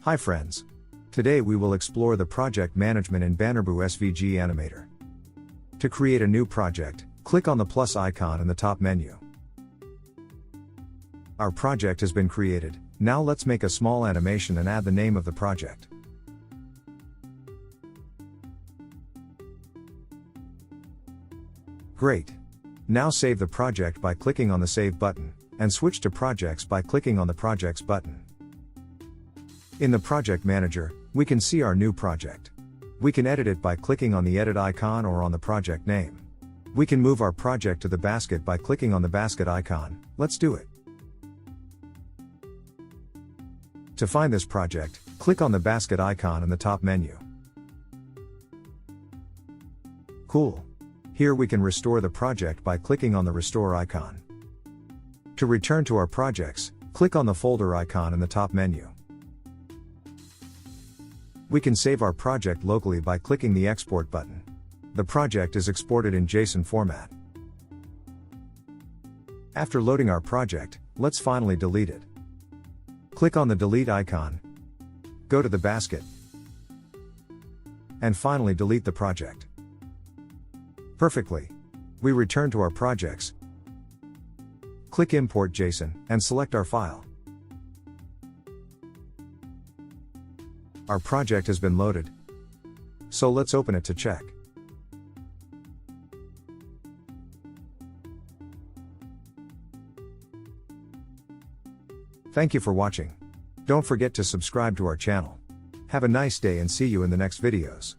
Hi friends. Today we will explore the project management in BannerBoo SVG Animator. To create a new project, click on the plus icon in the top menu. Our project has been created. Now let's make a small animation and add the name of the project. Great. Now save the project by clicking on the Save button, and switch to Projects by clicking on the Projects button. In the Project Manager, we can see our new project. We can edit it by clicking on the Edit icon or on the project name. We can move our project to the basket by clicking on the basket icon. Let's do it. To find this project, click on the basket icon in the top menu. Cool. Here we can restore the project by clicking on the Restore icon. To return to our projects, click on the folder icon in the top menu. We can save our project locally by clicking the Export button. The project is exported in JSON format. After loading our project, let's finally delete it. Click on the Delete icon. Go to the basket. And finally delete the project. Perfectly. We return to our projects. Click Import JSON, and select our file. Our project has been loaded. So let's open it to check. Thank you for watching. Don't forget to subscribe to our channel. Have a nice day and see you in the next videos.